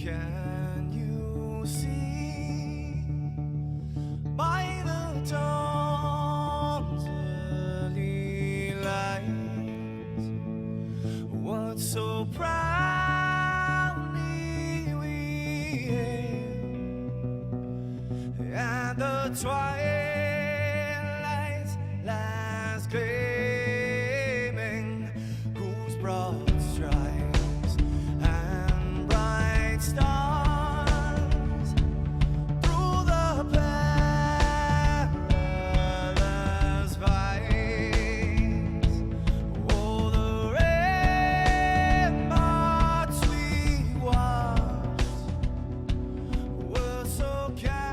Can you see by the dawn's early light what so proudly we hailed at the twilight's last gleaming, whose broad stripes and bright stars through the perilous fight, oh, the ramparts we watched were so gallantly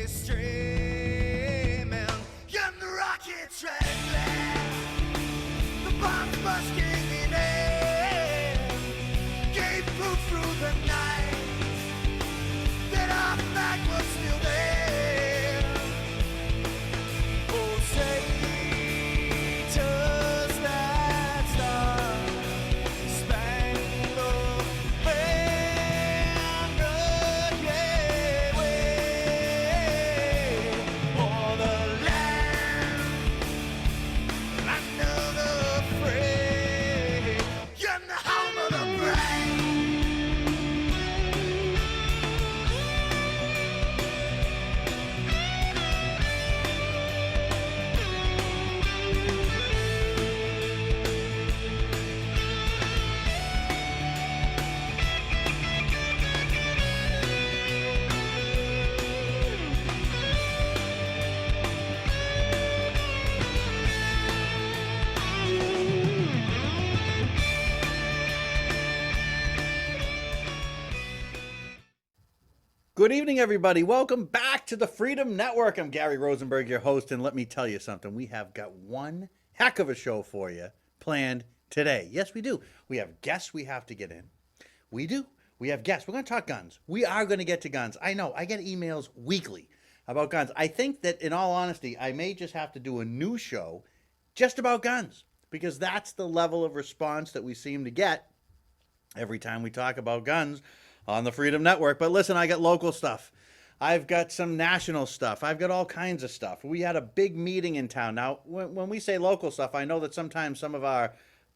streaming, and the rockets trembling, the bombs bursting in air, gave proof through the night that our flag was still there. Oh, say does that star-spangled banner yet wave o'er the land under the fray, and the home of the brave. Good evening, everybody. Welcome back to the Freedom Network. I'm Gary Rosenberg, your host, and let me tell you something. We have got one heck of a show for you planned today. Yes, we do. We have guests we have to get in. We do. We have guests. We're going to talk guns. We are going to get to guns. I know. I get emails weekly about guns. I think that, in all honesty, I may just have to do a new show just about guns because that's the level of response that we seem to get every time we talk about guns on the Freedom Network. But listen, I got local stuff. I've got some national stuff. I've got all kinds of stuff. We had a big meeting in town. Now, when we say local stuff, I know that sometimes some of our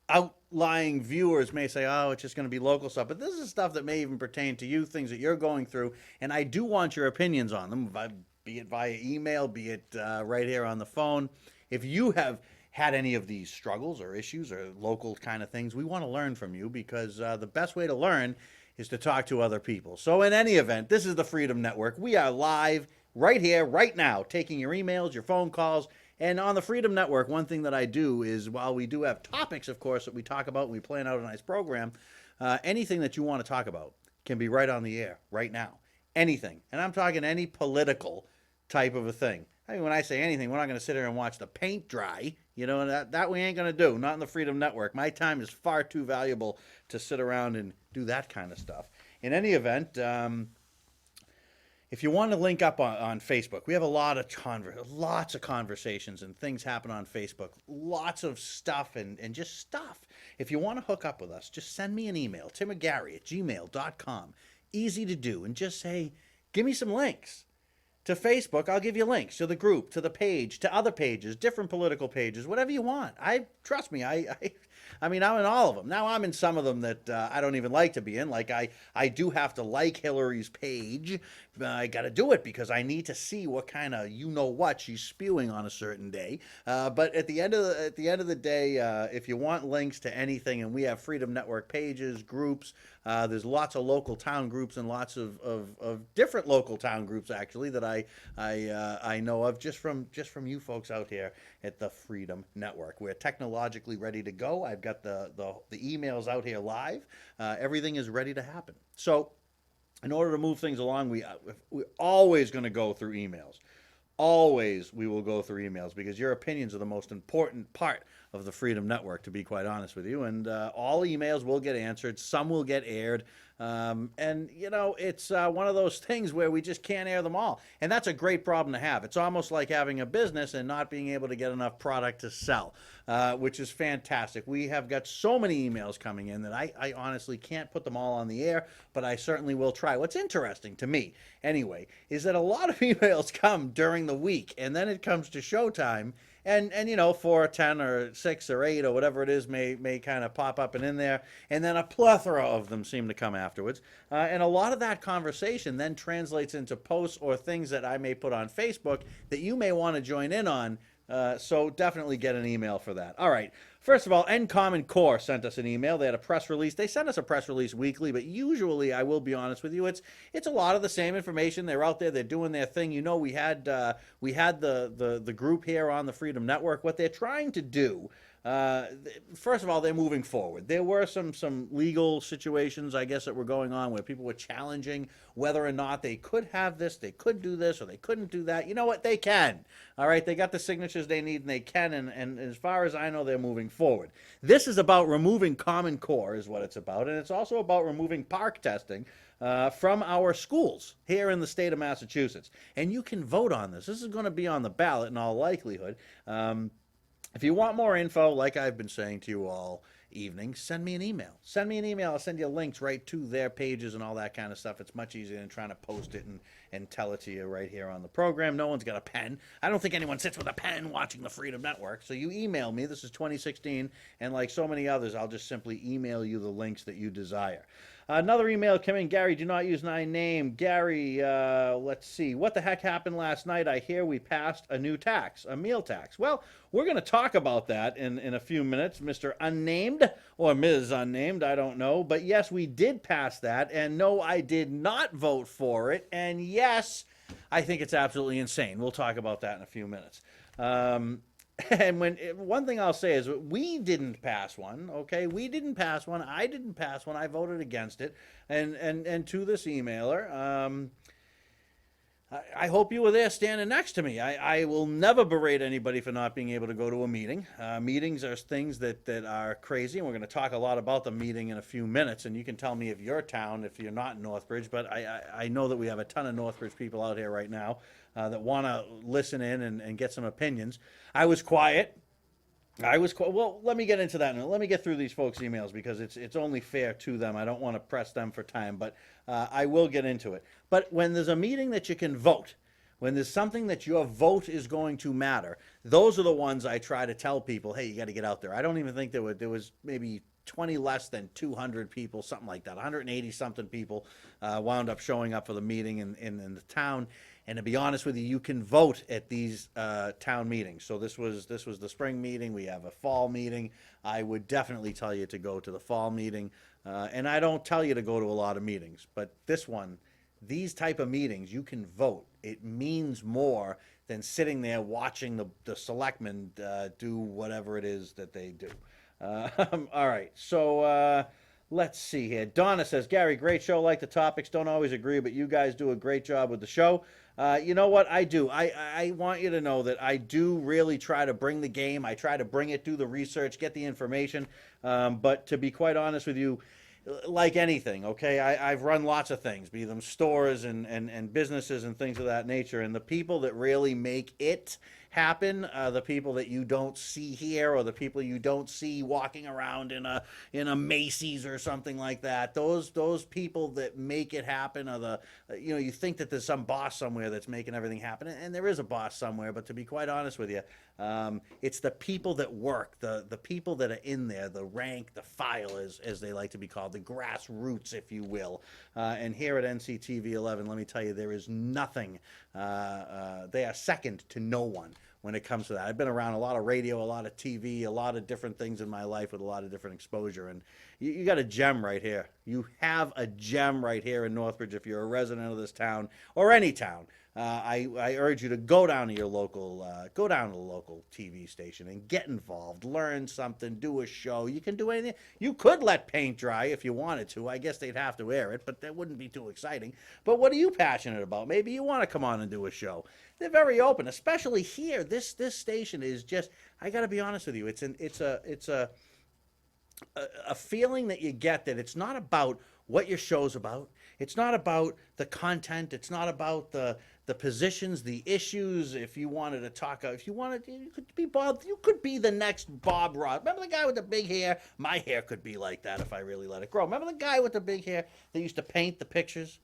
outlying viewers may say, oh, it's just going to be local stuff. But this is stuff that may even pertain to you, things that you're going through. And I do want your opinions on them, be it via email, be it right here on the phone. If you have had any of these struggles or issues or local kind of things, we want to learn from you because the best way to learn is to talk to other people. So in any event, this is the Freedom Network. We are live right here, right now, taking your emails, your phone calls. And on the Freedom Network, one thing that I do is, while we do have topics, of course, that we talk about and we plan out a nice program, anything that you want to talk about can be right on the air right now. Anything. And I'm talking any political type of a thing. I mean, when I say anything, we're not going to sit here and watch the paint dry. You know, that we ain't going to do. Not in the Freedom Network. My time is far too valuable to sit around and do that kind of stuff. In any event, if you want to link up on Facebook, we have lots of conversations and things happen on Facebook. Lots of stuff and just stuff. If you want to hook up with us, just send me an email, timagary@gmail.com. Easy to do. And just say, give me some links. To Facebook, I'll give you links to the group, to the page, to other pages, different political pages, whatever you want. Trust me, I mean, I'm in all of them. Now I'm in some of them that I don't even like to be in. Like I do have to like Hillary's page. I got to do it because I need to see what kind of what she's spewing on a certain day. But at the end of the day, if you want links to anything, and we have Freedom Network pages, groups. There's lots of local town groups and lots of different local town groups actually that I know of just from you folks out here at the Freedom Network. We're technologically ready to go. I've got the emails out here live. Everything is ready to happen. So in order to move things along, we're always going to go through emails. Always we will go through emails because your opinions are the most important part of the Freedom Network, to be quite honest with you. And all emails will get answered. Some will get aired. And, you know, it's one of those things where we just can't air them all. And that's a great problem to have. It's almost like having a business and not being able to get enough product to sell, which is fantastic. We have got so many emails coming in that I honestly can't put them all on the air, but I certainly will try. What's interesting to me, anyway, is that a lot of emails come during the week, and then it comes to showtime, and you know, 4 or 10 or 6 or 8 or whatever it is may kind of pop up and in there, and then a plethora of them seem to come afterwards. And a lot of that conversation then translates into posts or things that I may put on Facebook that you may want to join in on. So definitely get an email for that. All right. First of all, Common Core sent us an email. They had a press release. They send us a press release weekly, but usually, I will be honest with you, it's a lot of the same information. They're out there. They're doing their thing. You know, we had the group here on the Freedom Network. What they're trying to do. First of all, they're moving forward. There were some legal situations, I guess, that were going on where people were challenging whether or not they could have this, they could do this, or they couldn't do that. You know what? They can. All right, they got the signatures they need, and they can. And as far as I know, they're moving forward. This is about removing Common Core, is what it's about, and it's also about removing park testing from our schools here in the state of Massachusetts. And you can vote on this. This is going to be on the ballot in all likelihood. If you want more info, like I've been saying to you all evening, send me an email. Send me an email. I'll send you links right to their pages and all that kind of stuff. It's much easier than trying to post it and tell it to you right here on the program. No one's got a pen. I don't think anyone sits with a pen watching the Freedom Network. So you email me. This is 2016. And like so many others, I'll just simply email you the links that you desire. Another email coming. Gary, do not use my name. Gary, let's see. What the heck happened last night? I hear we passed a new tax, a meal tax. Well, we're going to talk about that in a few minutes, Mr. Unnamed or Ms. Unnamed. I don't know. But yes, we did pass that. And no, I did not vote for it. And yes, I think it's absolutely insane. We'll talk about that in a few minutes. And one thing I'll say is we didn't pass one, okay? We didn't pass one. I didn't pass one. I voted against it. And to this emailer, I hope you were there standing next to me. I will never berate anybody for not being able to go to a meeting. Meetings are things that are crazy, and we're going to talk a lot about the meeting in a few minutes, and you can tell me if your town, if you're not in Northbridge, but I know that we have a ton of Northbridge people out here right now that want to listen in and get some opinions. I was quiet. Well, let me get into that. Let me get through these folks' emails because it's only fair to them. I don't want to press them for time, but I will get into it. But when there's a meeting that you can vote, when there's something that your vote is going to matter, those are the ones I try to tell people, hey, you got to get out there. I don't even think there was maybe 20 less than 200 people, something like that. 180 something people wound up showing up for the meeting in the town. And to be honest with you, you can vote at these town meetings. So this was the spring meeting. We have a fall meeting. I would definitely tell you to go to the fall meeting. And I don't tell you to go to a lot of meetings, but this one, these type of meetings, you can vote. It means more than sitting there watching the selectmen do whatever it is that they do. All right, so let's see here. Donna says, Gary, great show. Like the topics, don't always agree, but you guys do a great job with the show. You know what? I do. I want you to know that I do really try to bring the game. I try to bring it, do the research, get the information. But to be quite honest with you, like anything, okay, I've run lots of things, be them stores and businesses and things of that nature. And the people that really make it happen, the people that you don't see here, or the people you don't see walking around in a Macy's or something like that. Those people that make it happen are the, you think that there's some boss somewhere that's making everything happen, and there is a boss somewhere. But to be quite honest with you, it's the people that work, the people that are in there, the rank, the file, as they like to be called, the grassroots, if you will. And here at NCTV 11, let me tell you, there is nothing. They are second to no one when it comes to that. I've been around a lot of radio, a lot of TV, a lot of different things in my life with a lot of different exposure. And, You got a gem right here. You have a gem right here in Northbridge if you're a resident of this town or any town. I urge you to go down to the local TV station and get involved, learn something, do a show. You can do anything. You could let paint dry if you wanted to. I guess they'd have to air it, but that wouldn't be too exciting. But what are you passionate about? Maybe you want to come on and do a show. They're very open, especially here. This station is just. I got to be honest with you. It's a feeling that you get that it's not about what your show's about. It's not about the content. It's not about the positions, the issues. If you wanted to talk, if you wanted, you could be Bob. You could be the next Bob Ross. Remember the guy with the big hair? My hair could be like that if I really let it grow. Remember the guy with the big hair that used to paint the pictures?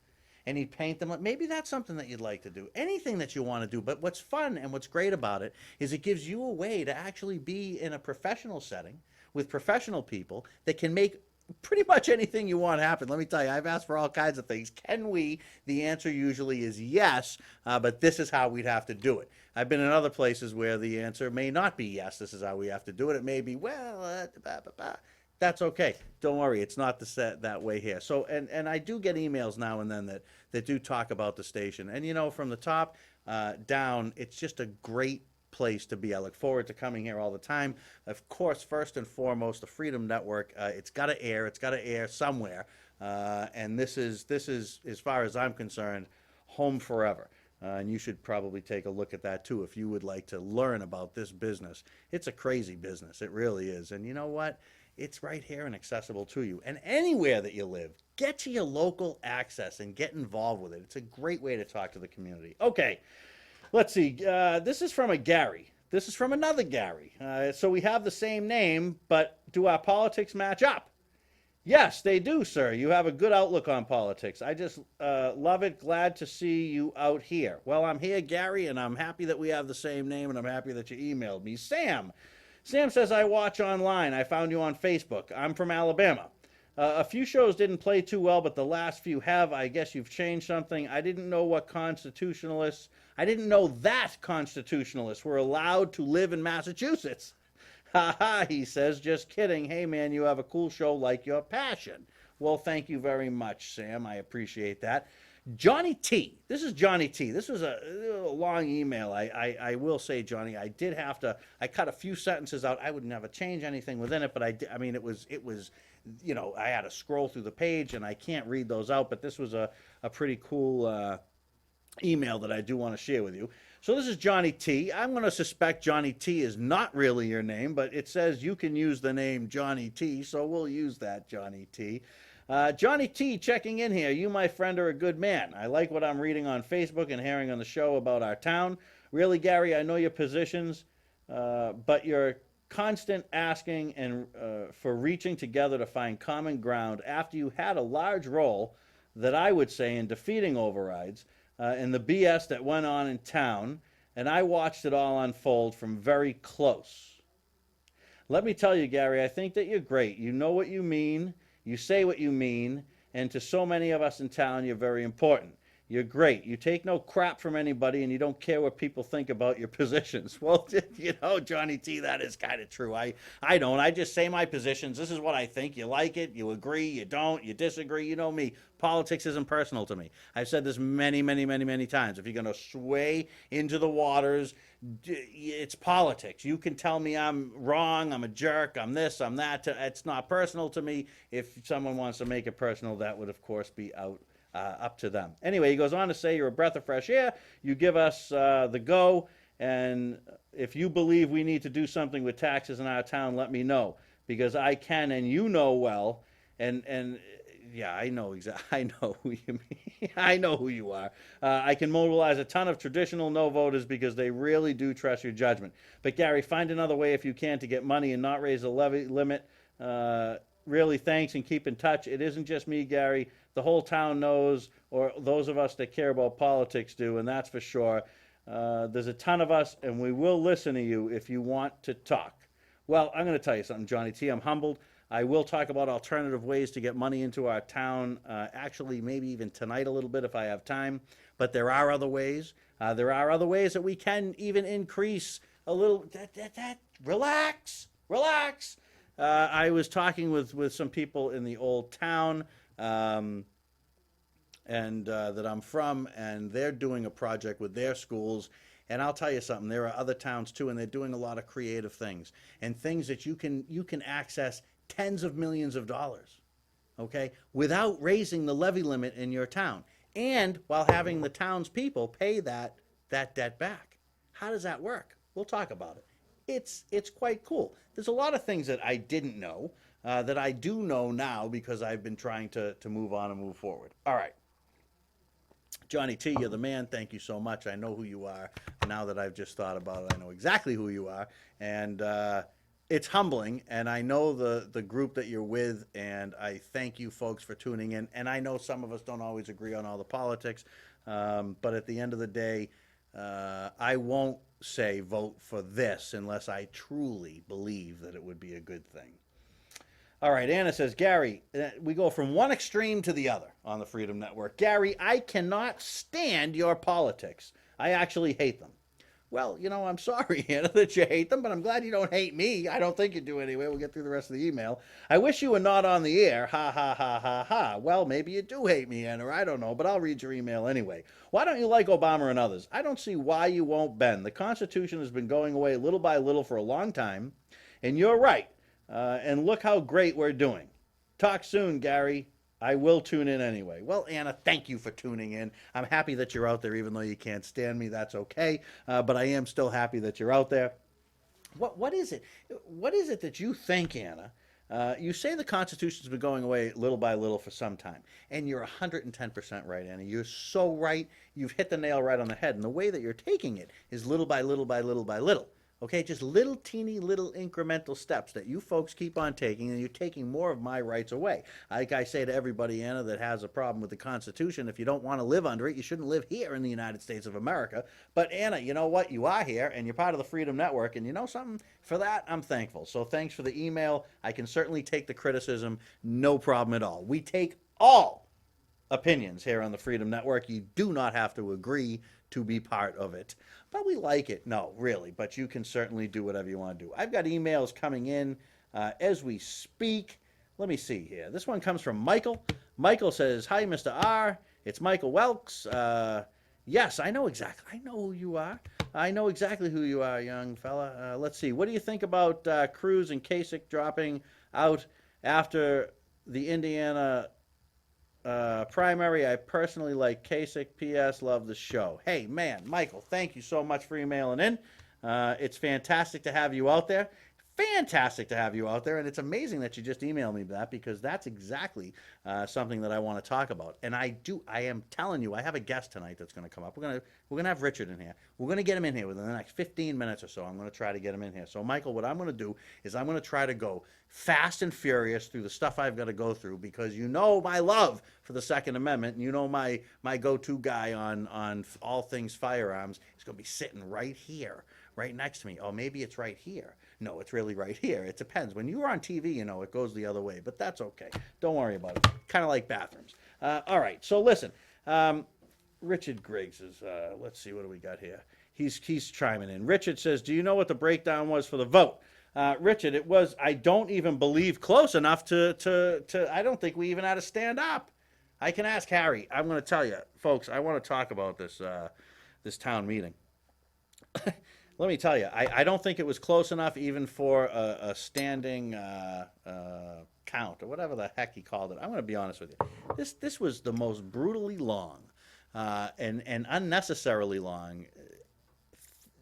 And he'd paint them. Maybe that's something that you'd like to do. Anything that you want to do. But what's fun and what's great about it is it gives you a way to actually be in a professional setting with professional people that can make pretty much anything you want happen. Let me tell you, I've asked for all kinds of things. Can we? The answer usually is yes, but this is how we'd have to do it. I've been in other places where the answer may not be yes, this is how we have to do it. It may be, well, that's okay. Don't worry, it's not the set that way here. So, and I do get emails now and then that do talk about the station. And, you know, from the top down, it's just a great place to be. I look forward to coming here all the time. Of course, first and foremost, the Freedom Network, it's got to air. It's got to air somewhere. And this is, as far as I'm concerned, home forever. And you should probably take a look at that too if you would like to learn about this business. It's a crazy business. It really is. And you know what? It's right here and accessible to you. And anywhere that you live, get to your local access and get involved with it. It's a great way to talk to the community. Okay, let's see. This is from a Gary. This is from another Gary. So we have the same name, but do our politics match up? Yes, they do, sir. You have a good outlook on politics. I just love it. Glad to see you out here. Well, I'm here, Gary, and I'm happy that we have the same name, and I'm happy that you emailed me. Sam says, I watch online. I found you on Facebook. I'm from Alabama. A few shows didn't play too well, but the last few have. I guess you've changed something. I didn't know that constitutionalists were allowed to live in Massachusetts. Ha ha, he says, just kidding. Hey, man, you have a cool show like your passion. Well, thank you very much, Sam. I appreciate that. Johnny T. This is Johnny T. This was a long email. I will say, Johnny, I did have to, I cut a few sentences out. I would never change anything within it, but I mean, it was, you know, I had to scroll through the page and I can't read those out, but this was a pretty cool email that I do want to share with you. So this is Johnny T. I'm going to suspect Johnny T is not really your name, but it says you can use the name Johnny T, so we'll use that, Johnny T. Johnny T checking in here. You, my friend, are a good man. I like what I'm reading on Facebook and hearing on the show about our town. Really, Gary, I know your positions, but your constant asking and for reaching together to find common ground after you had a large role that I would say in defeating overrides and the BS that went on in town, and I watched it all unfold from very close. Let me tell you, Gary, I think that you're great. You know what you mean. You say what you mean, and to so many of us in town, you're very important. You're great. You take no crap from anybody, and you don't care what people think about your positions. Well, you know, Johnny T, that is kind of true. I don't. I just say my positions. This is what I think. You like it, you agree, you don't, you disagree. You know me. Politics isn't personal to me. I've said this many, many, many, many times. If you're going to sway into the waters, it's politics. You can tell me I'm wrong, I'm a jerk, I'm this, I'm that. It's not personal to me. If someone wants to make it personal, that would, of course, be up to them. Anyway, he goes on to say, you're a breath of fresh air. You give us the go. And if you believe we need to do something with taxes in our town, let me know. Because I can, and you know well. And yeah, I know exactly. I know who you mean. I know who you are. I can mobilize a ton of traditional no voters because they really do trust your judgment. But Gary, find another way if you can to get money and not raise the levy limit. Really, thanks, and keep in touch. It isn't just me, Gary. The whole town knows, or those of us that care about politics do, and that's for sure. There's a ton of us, and we will listen to you if you want to talk. Well, I'm going to tell you something, Johnny T. I'm humbled. I will talk about alternative ways to get money into our town, actually maybe even tonight a little bit if I have time. But there are other ways. There are other ways that we can even increase a little. Relax. I was talking with some people in the old town, and that I'm from, and they're doing a project with their schools. And I'll tell you something, there are other towns too, and they're doing a lot of creative things and things that you can access tens of millions of dollars, okay, without raising the levy limit in your town, and while having the townspeople pay that debt back. How does that work? We'll talk about it. It's quite cool. There's a lot of things that I didn't know that I do know now because I've been trying to move on and move forward. All right. Johnny T, you're the man. Thank you so much. I know who you are. Now that I've just thought about it, I know exactly who you are. And it's humbling. And I know the group that you're with. And I thank you folks for tuning in. And I know some of us don't always agree on all the politics. But at the end of the day, I won't say vote for this unless I truly believe that it would be a good thing. All right, Anna says, Gary, we go from one extreme to the other on the Freedom Network. Gary, I cannot stand your politics. I actually hate them. Well, I'm sorry, Anna, that you hate them, but I'm glad you don't hate me. I don't think you do anyway. We'll get through the rest of the email. I wish you were not on the air. Ha, ha, ha, ha, ha. Well, maybe you do hate me, Anna. I don't know, but I'll read your email anyway. Why don't you like Obama and others? I don't see why you won't bend. The Constitution has been going away little by little for a long time, and you're right. And look how great we're doing. Talk soon, Gary. I will tune in anyway. Well, Anna, thank you for tuning in. I'm happy that you're out there, even though you can't stand me. That's okay. But I am still happy that you're out there. What is it? What is it that you think, Anna? You say the Constitution's been going away little by little for some time, and you're 110% right, Anna. You're so right. You've hit the nail right on the head. And the way that you're taking it is little by little by little by little. Okay, just little teeny little incremental steps that you folks keep on taking, and you're taking more of my rights away. Like I say to everybody, Anna, that has a problem with the Constitution, if you don't want to live under it, you shouldn't live here in the United States of America. But Anna, you know what? You are here, and you're part of the Freedom Network, and you know something? For that, I'm thankful. So thanks for the email. I can certainly take the criticism. No problem at all. We take all opinions here on the Freedom Network. You do not have to agree to be part of it. But we like it. No, really. But you can certainly do whatever you want to do. I've got emails coming in as we speak. Let me see here. This one comes from Michael. Michael says, hi, Mr. R. It's Michael Welks. Yes, I know exactly. I know who you are. I know exactly who you are, young fella. Let's see. What do you think about Cruz and Kasich dropping out after the Indiana primary? I personally like Kasich. P.S. Love the show. Hey, man, Michael, thank you so much for emailing in. It's fantastic to have you out there. Fantastic to have you out there, and it's amazing that you just emailed me that, because that's exactly something that I want to talk about. And I am telling you, I have a guest tonight that's going to come up. We're gonna have Richard in here. We're going to get him in here within the next 15 minutes or so. I'm going to try to get him in here. So, Michael, what I'm going to do is I'm going to try to go fast and furious through the stuff I've got to go through, because you know my love for the Second Amendment, and you know my go-to guy on all things firearms is going to be sitting right here, right next to me. Oh, maybe it's right here. No, it's really right here. It depends. When you're on TV, it goes the other way, but that's okay. Don't worry about it. Kind of like bathrooms. All right, so listen. Richard Griggs is, let's see, what do we got here? He's chiming in. Richard says, do you know what the breakdown was for the vote? Richard, it was, I don't even believe, close enough to I don't think we even had to stand up. I can ask Harry. I'm going to tell you, folks, I want to talk about this town meeting. Let me tell you, I don't think it was close enough even for a standing count, or whatever the heck he called it. I'm going to be honest with you. This was the most brutally long and unnecessarily long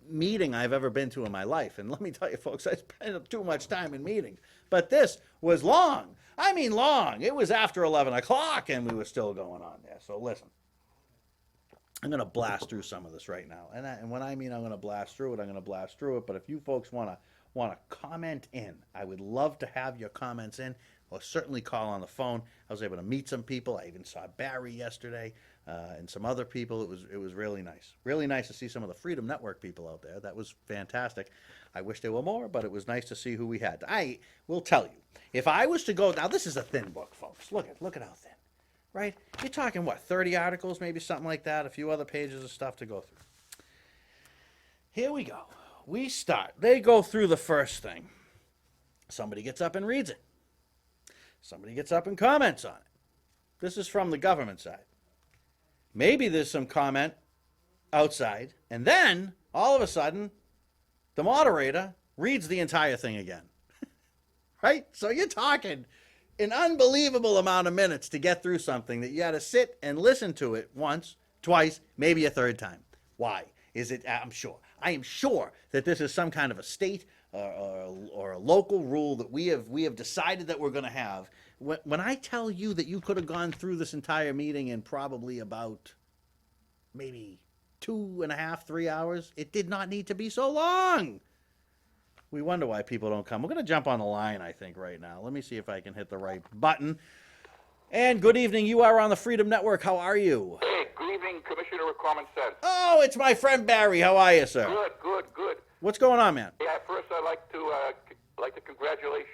meeting I've ever been to in my life. And let me tell you, folks, I spent too much time in meetings. But this was long. I mean long. It was after 11 o'clock, and we were still going on there. So listen. I'm going to blast through some of this right now. And when I mean I'm going to blast through it, I'm going to blast through it. But if you folks want to comment in, I would love to have your comments in. Or certainly call on the phone. I was able to meet some people. I even saw Barry yesterday and some other people. It was really nice. Really nice to see some of the Freedom Network people out there. That was fantastic. I wish there were more, but it was nice to see who we had. I will tell you, if I was to go, now this is a thin book, folks. Look at how thin. Right? You're talking, what, 30 articles, maybe something like that, a few other pages of stuff to go through. Here we go. We start. They go through the first thing. Somebody gets up and reads it. Somebody gets up and comments on it. This is from the government side. Maybe there's some comment outside, and then all of a sudden, the moderator reads the entire thing again. Right? So you're talking an unbelievable amount of minutes to get through something that you had to sit and listen to it once, twice, maybe a third time. Why? Is it? I am sure that this is some kind of a state or a local rule that we have decided that we're going to have. When I tell you that you could have gone through this entire meeting in probably about maybe 2.5, 3 hours, it did not need to be so long. We wonder why people don't come. We're going to jump on the line, I think, right now. Let me see if I can hit the right button. And good evening. You are on the Freedom Network. How are you? Hey, good evening, Commissioner of Common Sense. Oh, it's my friend Barry. How are you, sir? Good, good, good. What's going on, man? Yeah, first I'd like to congratulate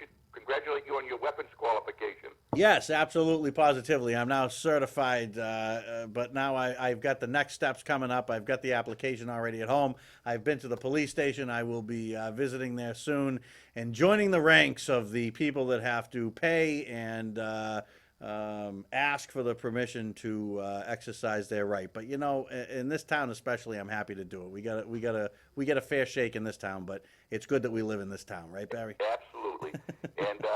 you on your weapons qualification. Yes, absolutely, positively. I'm now certified, but now I've got the next steps coming up. I've got the application already at home. I've been to the police station. I will be visiting there soon and joining the ranks of the people that have to pay and ask for the permission to exercise their right. But you know, in this town especially, I'm happy to do it. We get a fair shake in this town, but it's good that we live in this town, right, Barry? Absolutely. And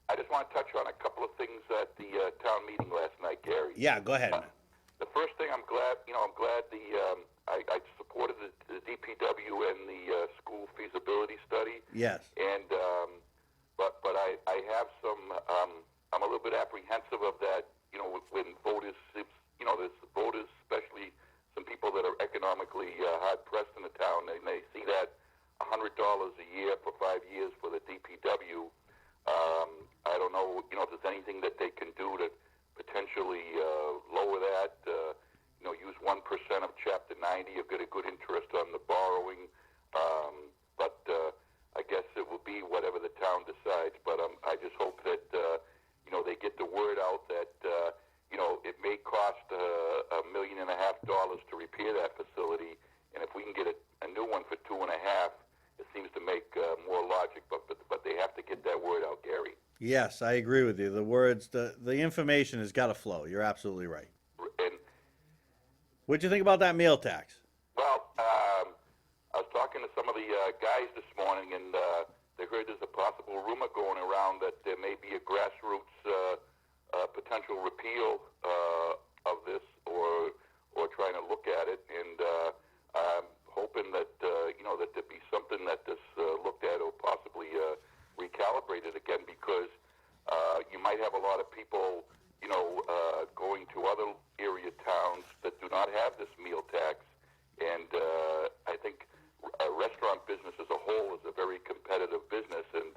I just want to touch on a couple of things at the town meeting last night, Gary. Yeah, go ahead, man. The first thing, I'm glad I supported the DPW and the school feasibility study. Yes. And but I have some. I'm a little bit apprehensive of that. You know, when voters, there's voters, especially some people that are economically hard pressed in the town, and they see that $100 a year for 5 years for the DPW. I don't know, if there's anything that they can do to potentially lower that. Use 1% of Chapter 90. You've got a good interest on the borrowing, but I guess it will be whatever the town decides. But I just hope that they get the word out that it may cost $1.5 million to repair that facility, and if we can get a new one for 2.5, it seems to make more logic. But they have to get that word out, Gary. Yes, I agree with you. The words, the information has got to flow. You're absolutely right. And What'd you think about that meal tax? well, I was talking to some of the guys this morning, and they heard there's a possible rumor going around that there may be a grassroots potential repeal of this, or trying to look at it. And I'm hoping that that there be something that this looked at, or possibly recalibrated again, because you might have a lot of people going to other area towns that do not have this meal tax, and I think restaurant business as a whole is a very competitive business, and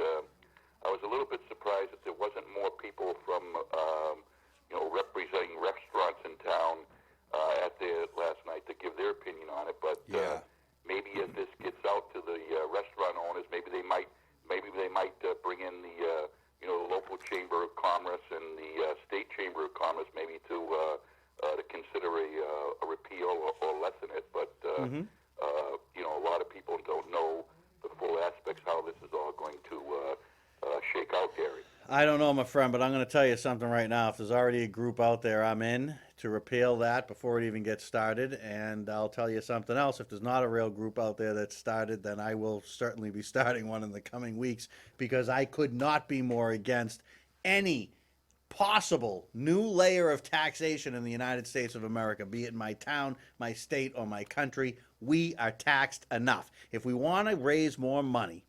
I was a little bit surprised that there wasn't more people from representing restaurants in town at there last night to give their opinion on it. But Yeah. maybe as this gets out to the restaurant owners, maybe they might bring in the local chamber of commerce and the state chamber of commerce, maybe to consider a repeal or lessen it. But a lot of people don't know the full aspects how this is all going to shake out, Gary. I don't know, my friend, but I'm going to tell you something right now. If there's already a group out there, I'm in to repeal that before it even gets started. And I'll tell you something else. If there's not a real group out there that's started, then I will certainly be starting one in the coming weeks, because I could not be more against any possible new layer of taxation in the United States of America, be it in my town, my state, or my country. We are taxed enough. If we want to raise more money,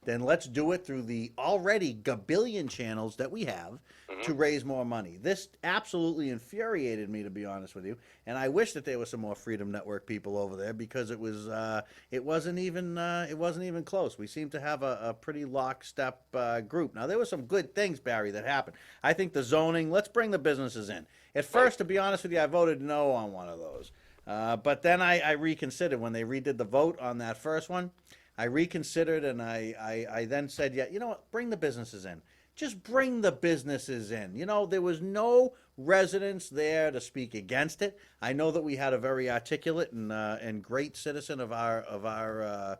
then let's do it through the already gabillion channels that we have to raise more money. This absolutely infuriated me, to be honest with you, and I wish that there was some more Freedom Network people over there, because it wasn't even close. We seem to have a pretty lockstep group. Now, there were some good things, Barry, that happened. I think the zoning, let's bring the businesses in. At first, to be honest with you, I voted no on one of those. But then I reconsidered when they redid the vote on that first one. I reconsidered, and I then said, yeah, you know what, bring the businesses in. Just bring the businesses in. There was no residents there to speak against it. I know that we had a very articulate and great citizen of our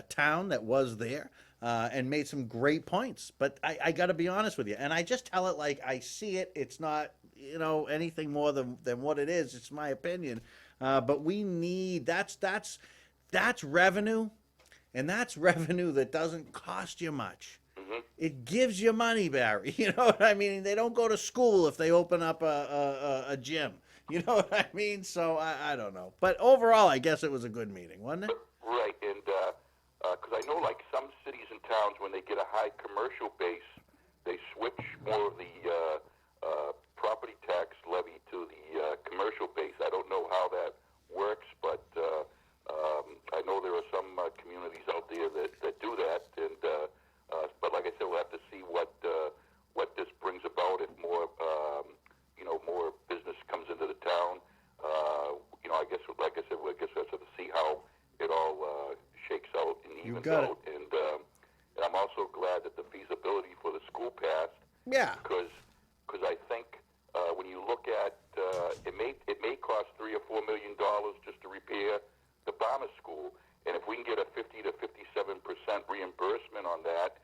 town that was there. and made some great points. But I got to be honest with you, and I just tell it like I see it. It's not anything more than what it is. It's my opinion. But we need that's revenue, and that's revenue that doesn't cost you much. It gives you money, Barry. You know what I mean? They don't go to school if they open up a gym. You know what I mean? So I don't know. But overall, I guess it was a good meeting, wasn't it? Right, and because I know, like some cities and towns, when they get a high commercial base, they switch more of the property tax levy to the commercial base. I don't know how that works, but I know there are some communities out there that do that, and but like I said, we'll have to see what this brings about. If more more business comes into the town, I guess like I said, I guess we'll have to see how it all shakes out and evens out. And I'm also glad that the feasibility for the school passed. Yeah. Because I think when you look at it may cost $3 or $4 million just to repair the Bomber School, and if we can get a 50 to 57% reimbursement on that,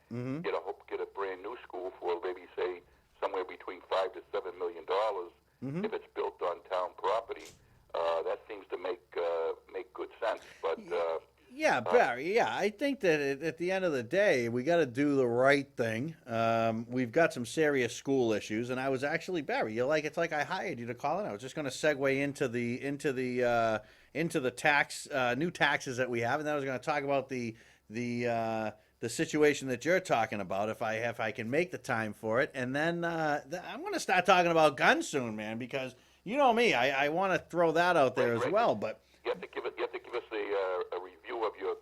get a brand new school for maybe say somewhere between $5 to $7 million if it's built on town property, that seems to make good sense. But yeah, Barry. Yeah, I think that at the end of the day, we got to do the right thing. We've got some serious school issues, and I was actually Barry. It's like I hired you to call in. I was just going to segue into the tax new taxes that we have, and then I was going to talk about the situation that you're talking about if I can make the time for it, and then I'm going to start talking about guns soon, man, because you know me, I want to throw that out there as well, but. You have to give us a review of your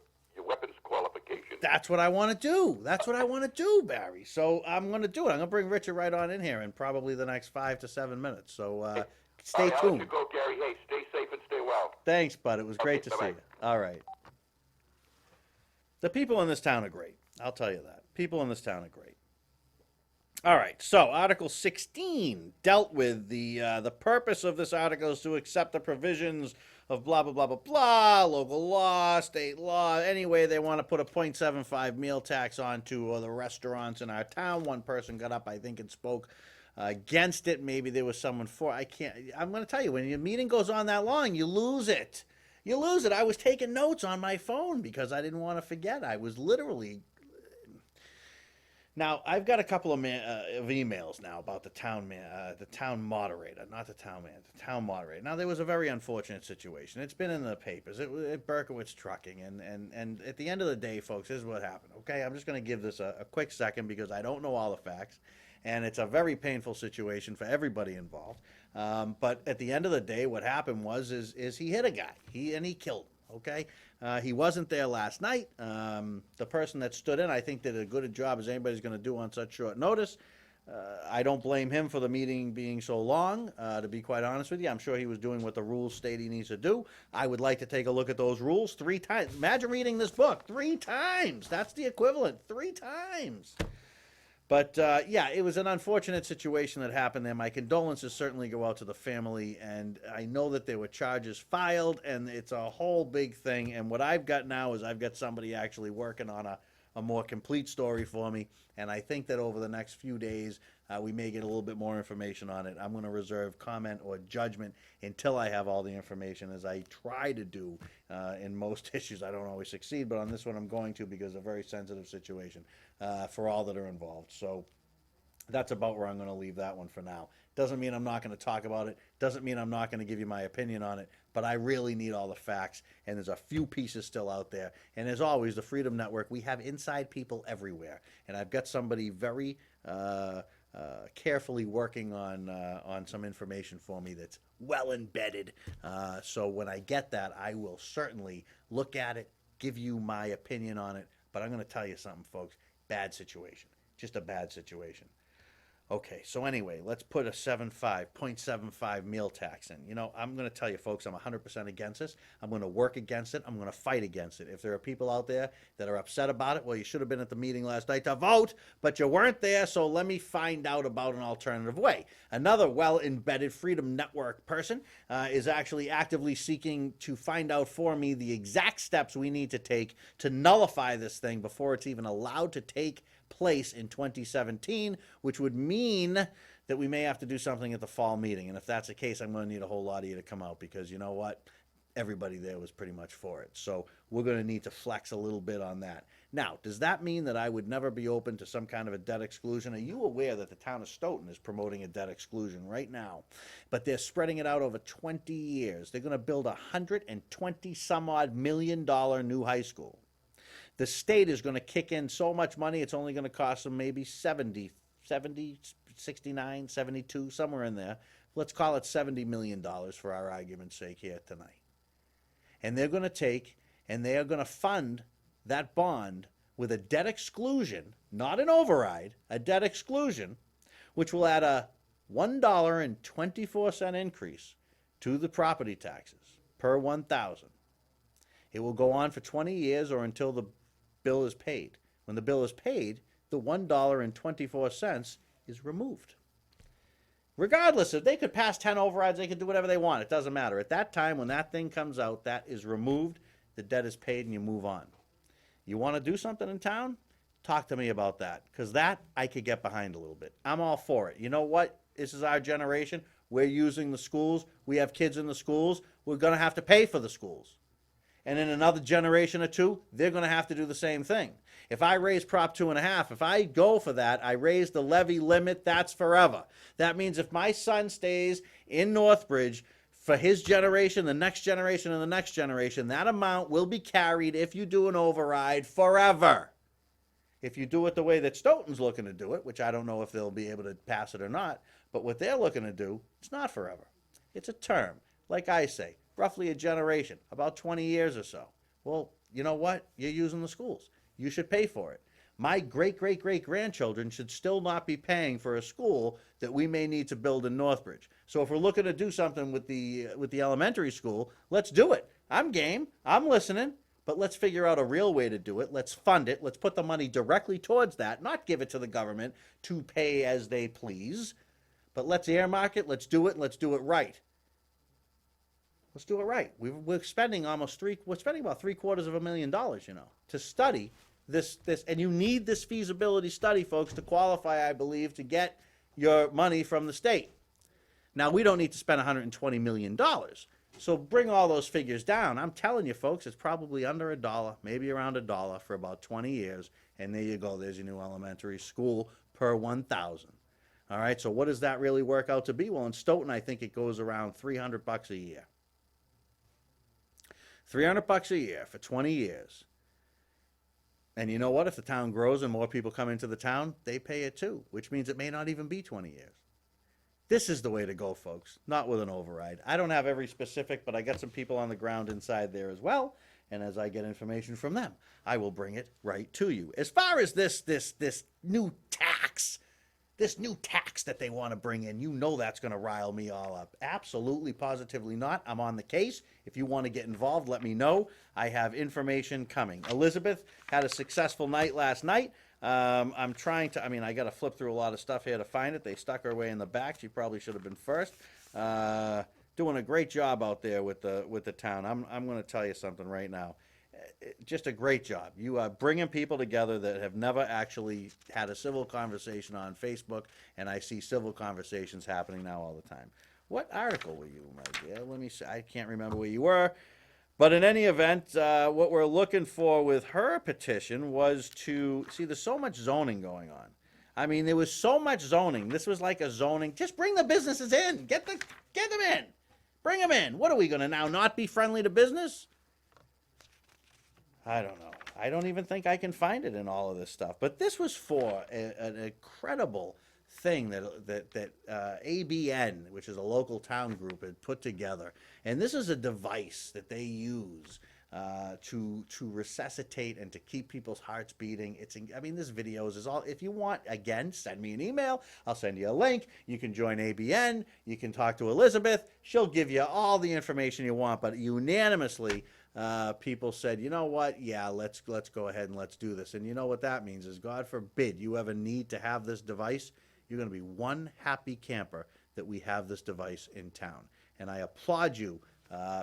weapons qualification. That's what I want to do. That's what I want to do, Barry. So I'm going to do it. I'm going to bring Richard right on in here in probably the next 5 to 7 minutes. So stay tuned. I'll let you go, Gary. Hey, stay safe and stay well. Thanks, bud. It was great to see you. All right. The people in this town are great. I'll tell you that. People in this town are great. All right, so Article 16 dealt with the purpose of this article is to accept the provisions of blah, blah, blah, blah, blah, local law, state law. Anyway, they want to put a 0.75 meal tax onto the restaurants in our town. One person got up, I think, and spoke against it. Maybe there was someone for I'm going to tell you, when your meeting goes on that long, you lose it. You lose it. I was taking notes on my phone because I didn't want to forget. I was literally... Now, I've got a couple of emails now about the town moderator, not the town man, the town moderator. Now, there was a very unfortunate situation. It's been in the papers. It was at Berkowitz Trucking, and at the end of the day, folks, this is what happened, okay? I'm just going to give this a quick second because I don't know all the facts, and it's a very painful situation for everybody involved. But at the end of the day, what happened was he hit a guy, he killed him. Okay, he wasn't there last night. The person that stood in, I think, did as good a job as anybody's going to do on such short notice. I don't blame him for the meeting being so long, to be quite honest with you. I'm sure he was doing what the rules state he needs to do. I would like to take a look at those rules 3 times. Imagine reading this book 3 times. That's the equivalent, 3 times. But, yeah, it was an unfortunate situation that happened there. My condolences certainly go out to the family, and I know that there were charges filed, and it's a whole big thing. And what I've got now is I've got somebody actually working on a more complete story for me, and I think that over the next few days, we may get a little bit more information on it. I'm going to reserve comment or judgment until I have all the information, as I try to do in most issues. I don't always succeed, but on this one I'm going to, because it's a very sensitive situation for all that are involved. So that's about where I'm going to leave that one for now. Doesn't mean I'm not going to talk about it. Doesn't mean I'm not going to give you my opinion on it. But I really need all the facts, and there's a few pieces still out there. And as always, the Freedom Network, we have inside people everywhere. And I've got somebody very carefully working on some information for me that's well embedded. So when I get that, I will certainly look at it, give you my opinion on it. But I'm going to tell you something, folks. Bad situation. Just a bad situation. Okay, so anyway, let's put a 0.75 meal tax in. You know, I'm going to tell you folks, I'm 100% against this. I'm going to work against it. I'm going to fight against it. If there are people out there that are upset about it, well, you should have been at the meeting last night to vote, but you weren't there, so let me find out about an alternative way. Another well-embedded Freedom Network person is actually actively seeking to find out for me the exact steps we need to take to nullify this thing before it's even allowed to take place in 2017, which would mean that we may have to do something at the fall meeting. And if that's the case, I'm going to need a whole lot of you to come out, because you know what? Everybody there was pretty much for it. So we're going to need to flex a little bit on that. Now, does that mean that I would never be open to some kind of a debt exclusion? Are you aware that the town of Stoughton is promoting a debt exclusion right now? But they're spreading it out over 20 years. They're going to build a $120 some odd million new high school. The state is going to kick in so much money, it's only going to cost them maybe 69, 72, somewhere in there. Let's call it $70 million for our argument's sake here tonight. And they're going to take and they are going to fund that bond with a debt exclusion, not an override, a debt exclusion, which will add a $1.24 increase to the property taxes per 1,000. It will go on for 20 years or until the bill is paid. When the bill is paid, the $1.24 is removed. Regardless, if they could pass 10 overrides, they could do whatever they want. It doesn't matter. At that time, when that thing comes out, that is removed, the debt is paid, and you move on. You want to do something in town? Talk to me about that, because that I could get behind a little bit. I'm all for it. You know what? This is our generation. We're using the schools. We have kids in the schools. We're going to have to pay for the schools. And in another generation or two, they're going to have to do the same thing. If I raise Prop 2.5, if I go for that, I raise the levy limit, that's forever. That means if my son stays in Northbridge for his generation, the next generation, and the next generation, that amount will be carried if you do an override forever. If you do it the way that Stoughton's looking to do it, which I don't know if they'll be able to pass it or not, but what they're looking to do, it's not forever. It's a term, like I say. Roughly a generation, about 20 years or so. Well, you know what? You're using the schools. You should pay for it. My great-great-great-grandchildren should still not be paying for a school that we may need to build in Northbridge. So if we're looking to do something with the elementary school, let's do it. I'm game. I'm listening. But let's figure out a real way to do it. Let's fund it. Let's put the money directly towards that, not give it to the government to pay as they please. But let's earmark it. Let's do it. And let's do it right. Let's do it right. We're spending about $750,000, you know, to study this, and you need this feasibility study, folks, to qualify, I believe, to get your money from the state. Now, we don't need to spend $120 million. So bring all those figures down. I'm telling you, folks, it's probably under $1, maybe around $1 for about 20 years. And there you go. There's your new elementary school per 1,000. All right. So what does that really work out to be? Well, in Stoughton, I think it goes around $300 a year. $300 a year for 20 years. And you know what? If the town grows and more people come into the town, they pay it too, which means it may not even be 20 years. This is the way to go, folks, not with an override. I don't have every specific, but I got some people on the ground inside there as well. And as I get information from them, I will bring it right to you. As far as this new tax, that they want to bring in, you know that's going to rile me all up. Absolutely, positively not. I'm on the case. If you want to get involved, let me know. I have information coming. Elizabeth had a successful night last night. I'm trying to, I got to flip through a lot of stuff here to find it. They stuck her way in the back. She probably should have been first. Doing a great job out there with the town. I'm going to tell you something right now. Just a great job. You are bringing people together that have never actually had a civil conversation on Facebook, and I see civil conversations happening now all the time. What article were you, my dear? Let me see. I can't remember where you were. But in any event, what we're looking for with her petition was to see there's so much zoning going on. There was so much zoning. This was like a zoning. Just bring the businesses in. Get them in. Bring them in. What are we going to now not be friendly to business? I don't know. I don't even think I can find it in all of this stuff. But this was for an incredible thing that ABN, which is a local town group, had put together. And this is a device that they use to resuscitate and to keep people's hearts beating. I mean, this videos is all. If you want, again, send me an email. I'll send you a link. You can join ABN. You can talk to Elizabeth. She'll give you all the information you want. But unanimously, people said, you know what? Yeah, let's go ahead and let's do this. And you know what that means is, God forbid you ever need to have this device, you're going to be one happy camper that we have this device in town. And I applaud you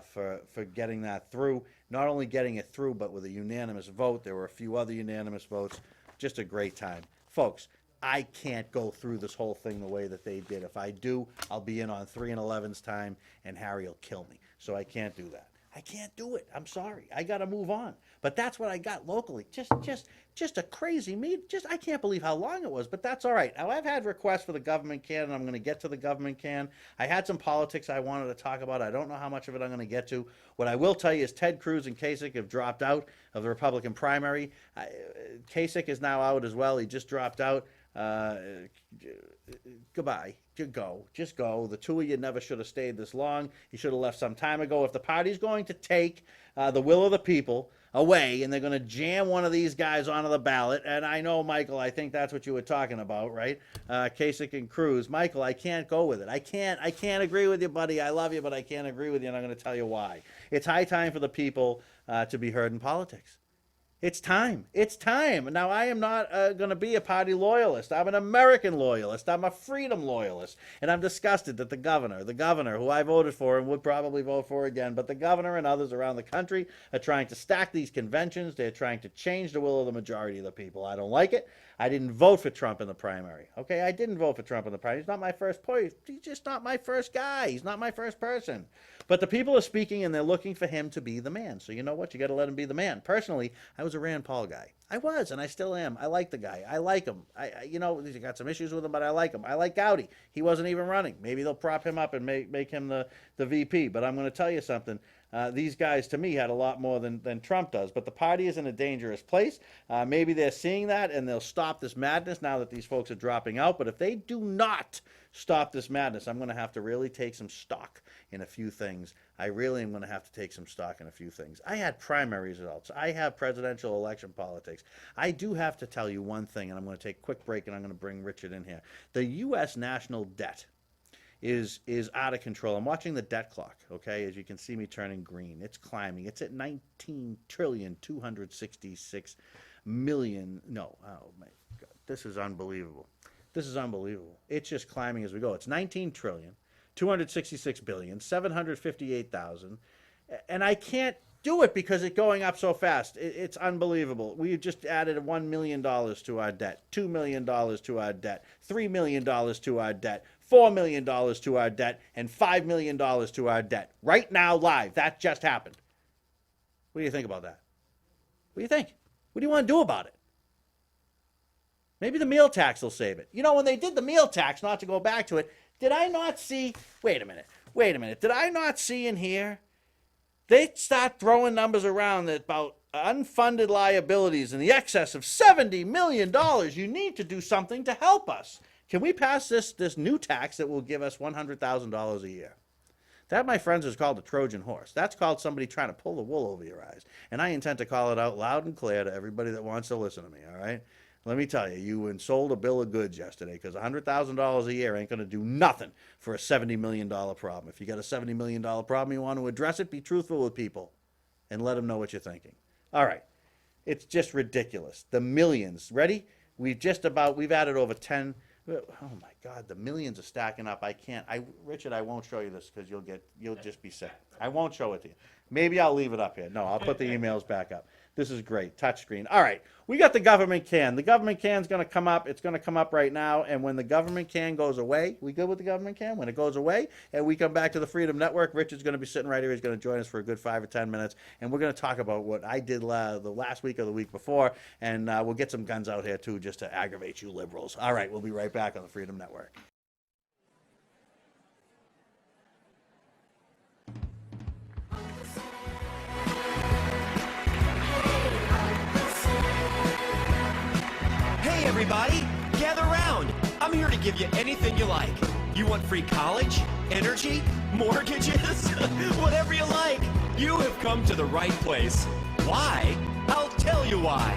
for getting that through. Not only getting it through, but with a unanimous vote. There were a few other unanimous votes. Just a great time. Folks, I can't go through this whole thing the way that they did. If I do, I'll be in on 3 and 11's time, and Harry will kill me. So I can't do that. I can't do it. I'm sorry. I got to move on. But that's what I got locally. Just a crazy meet. I can't believe how long it was, but that's all right. Now, I've had requests for the government can, and I'm going to get to the government can. I had some politics I wanted to talk about. I don't know how much of it I'm going to get to. What I will tell you is Ted Cruz and Kasich have dropped out of the Republican primary. Kasich is now out as well. He just dropped out. Goodbye. Just go. The two of you never should have stayed this long. You should have left some time ago. If the party's going to take the will of the people away and they're going to jam one of these guys onto the ballot, and I know, Michael, I think that's what you were talking about, right? Kasich and Cruz. Michael, I can't go with it. I can't agree with you, buddy. I love you, but I can't agree with you, and I'm going to tell you why. It's high time for the people to be heard in politics. It's time. It's time. Now, I am not going to be a party loyalist. I'm an American loyalist. I'm a freedom loyalist. And I'm disgusted that the governor, who I voted for and would probably vote for again, but the governor and others around the country are trying to stack these conventions. They're trying to change the will of the majority of the people. I don't like it. I didn't vote for Trump in the primary. Okay, I didn't vote for Trump in the primary. He's not my first point. He's just not my first guy. He's not my first person. But the people are speaking, and they're looking for him to be the man. So you know what? You got to let him be the man. Personally, I was a Rand Paul guy. I was, and I still am. I like the guy. I like him. You know, he's got some issues with him, but I like him. I like Gowdy. He wasn't even running. Maybe they'll prop him up and make him the VP. But I'm going to tell you something. These guys, to me, had a lot more than Trump does. But the party is in a dangerous place. Maybe they're seeing that, and they'll stop this madness now that these folks are dropping out. But if they do not stop this madness, I'm going to have to really take some stock in a few things. I really am going to have to take some stock in a few things. I had primary results. I have presidential election politics. I do have to tell you one thing, and I'm going to take a quick break, and I'm going to bring Richard in here. The U.S. national debt is out of control. I'm watching the debt clock, okay? As you can see me turning green. It's climbing. It's at 19,266,000,000,000. No, oh my God. This is unbelievable. This is unbelievable. It's just climbing as we go. It's 19,266,758,000. And I can't do it because it's going up so fast. It's unbelievable. We just added $1 million to our debt, $2 million to our debt, $3 million to our debt, $4 million to our debt, and $5 million to our debt. Right now, live. That just happened. What do you think about that? What do you think? What do you want to do about it? Maybe the meal tax will save it. You know, when they did the meal tax, not to go back to it, did I not see, wait a minute, did I not see in here, they start throwing numbers around that about unfunded liabilities in the excess of $70 million. You need to do something to help us. Can we pass this new tax that will give us $100,000 a year? That, my friends, is called a Trojan horse. That's called somebody trying to pull the wool over your eyes. And I intend to call it out loud and clear to everybody that wants to listen to me, all right? Let me tell you, you sold a bill of goods yesterday, because $100,000 a year ain't going to do nothing for a $70 million problem. If you got a $70 million problem, you want to address it, be truthful with people and let them know what you're thinking. All right. It's just ridiculous. The millions. Ready? We've added over 10. Oh my God, the millions are stacking up. Richard, I won't show you this because you'll just be sick. I won't show it to you. Maybe I'll leave it up here. No, I'll put the emails back up. This is great. Touchscreen. All right. We got the government can. The government can's going to come up. It's going to come up right now. And when the government can goes away, we good with the government can? When it goes away and we come back to the Freedom Network, Richard's going to be sitting right here. He's going to join us for a good 5 or 10 minutes. And we're going to talk about what I did the last week or the week before. And we'll get some guns out here, too, just to aggravate you liberals. All right. We'll be right back on the Freedom Network. Hey everybody, gather round. I'm here to give you anything you like. You want free college, energy, mortgages, whatever you like. You have come to the right place. Why? I'll tell you why.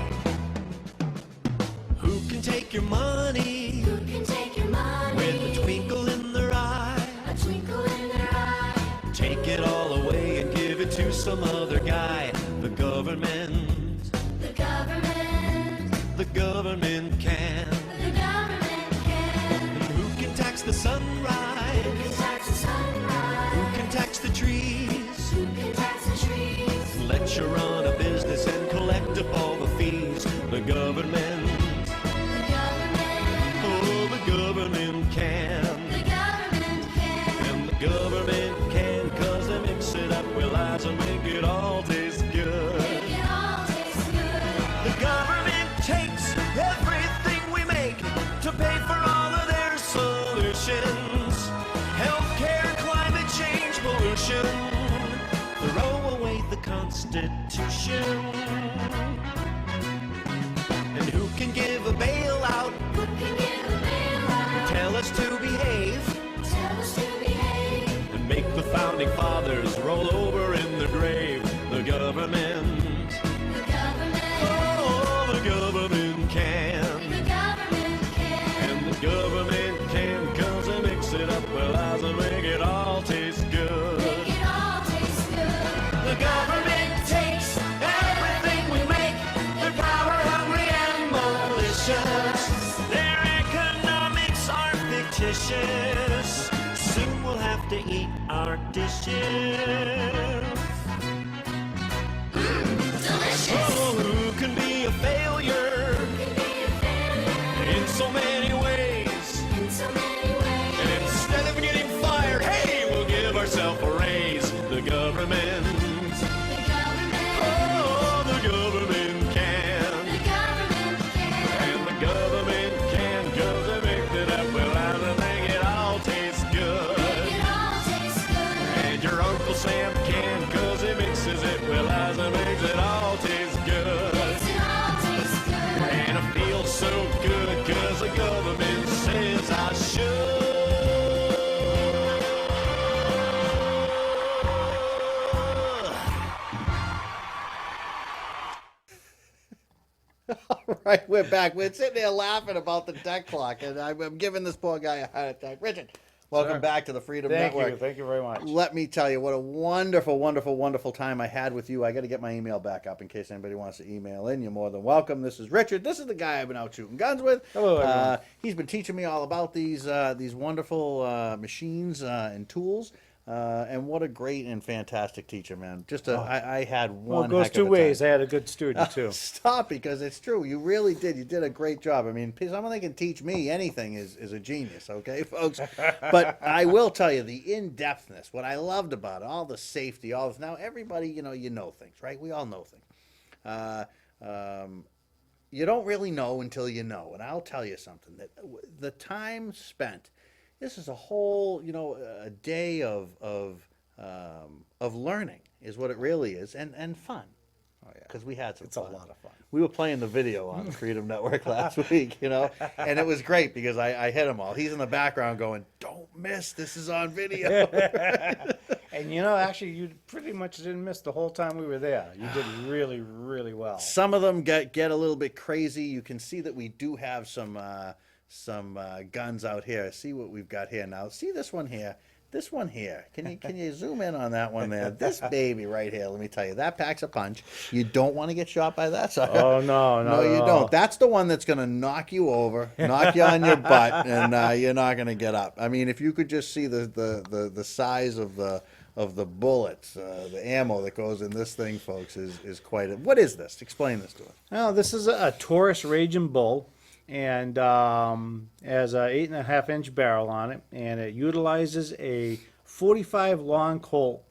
Who can take your money? Who can take your money? With a twinkle in their eye. A twinkle in their eye. Take it all away and give it to some other guy. The government. The government. The government can. The government can. And who can tax the sunrise? Who can tax the sunrise? Who can tax the trees? Who can tax the trees? Let you run a business and collect up all the fees. The government. The government. Oh, the government can. The government can. And the government can, 'cause they mix it up with lies and make it all taste good. Make it all taste good. The government takes everything we make to pay for all of their solutions. Healthcare, climate change, pollution. Throw away the Constitution. And who can give a bailout? Who can give a bailout? Tell us to behave. Tell us to behave. And make the founding fathers roll over in the grave. The government. The government. Oh, the government can. The government can. And the government can, 'cause they mix it up with lies and make it all taste good. Make it all taste good. The government takes everything we make. They're power hungry and malicious. Their economics are fictitious. Soon we'll have to eat our dishes. Delicious. Oh, who can be a failure Can be a failure in so many ways? in so many ways. And instead of getting fired, hey, we'll give ourselves a raise. The government. The government. Oh, the government can. The government can. And the government can, 'cause they mix it up with lies and make it all taste good. Make it all taste good. And your Uncle Sam can, 'cause he mixes it with lies and makes it all taste good. Makes it all taste good. And it feels so good, 'cause the government says I should. All right, we're back. We're sitting there laughing about the deck clock, and I'm giving this poor guy a heart attack. Richard, welcome Sure. back to the Freedom Thank Network. you. Thank you very much. Let me tell you what a wonderful, wonderful, wonderful time I had with you. I got to get my email back up in case anybody wants to email in. You're more than welcome. This is Richard. This is the guy I've been out shooting guns with. Hello, everyone. He's been teaching me all about these wonderful machines and tools. And what a great and fantastic teacher, man. I had one. Well, it goes heck of two a ways. time. I had a good student, too. Stop, because it's true. You really did. You did a great job. I mean, someone that can teach me anything is a genius, okay, folks? But I will tell you, the in-depthness, what I loved about it, all the safety, all this. Now, everybody, you know things, right? We all know things. You don't really know until you know. And I'll tell you something, that the time spent, this is a whole, a day of learning is what it really is, and fun. Oh, yeah. Because we had some It's a fun. lot of fun. We were playing the video on the Freedom Network last week, and it was great because I hit him all. He's in the background going, "Don't miss, this is on video." And, actually, you pretty much didn't miss the whole time we were there. You did really, really well. Some of them get a little bit crazy. You can see that we do have some guns out here. See what we've got here now. See this one here. This one here. Can you zoom in on that one there? This baby right here. Let me tell you, that packs a punch. You don't want to get shot by that sucker. Oh, no, No, you no. don't. That's the one that's going to knock you over, knock you on your butt, and you're not going to get up. I mean, if you could just see the size of the bullets, the ammo that goes in this thing, folks, is quite. What is this? Explain this to us. Now, this is a Taurus Raging Bull, and has a 8.5-inch barrel on it, and it utilizes a 45 long Colt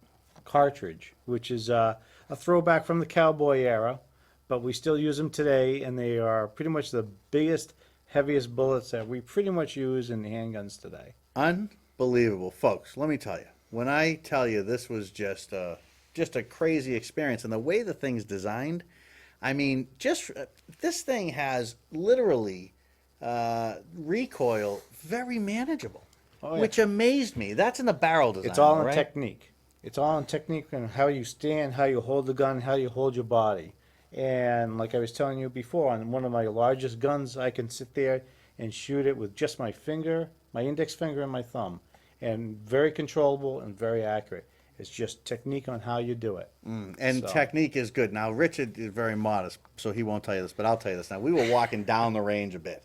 cartridge, which is a throwback from the cowboy era, but we still use them today, and they are pretty much the biggest, heaviest bullets that we pretty much use in handguns today. Unbelievable, folks. Let me tell you. When I tell you this was just a crazy experience, and the way the thing's designed, I mean, this thing has literally recoil very manageable, Oh, yeah. which amazed me. That's in the barrel design. It's all in right? technique. It's all in technique and how you stand, how you hold the gun, how you hold your body. And like I was telling you before, on one of my largest guns, I can sit there and shoot it with just my finger, my index finger and my thumb. And very controllable and very accurate. It's just technique on how you do it. And So- technique is good. Now, Richard is very modest, so he won't tell you this, but I'll tell you this. Now, we were walking down the range a bit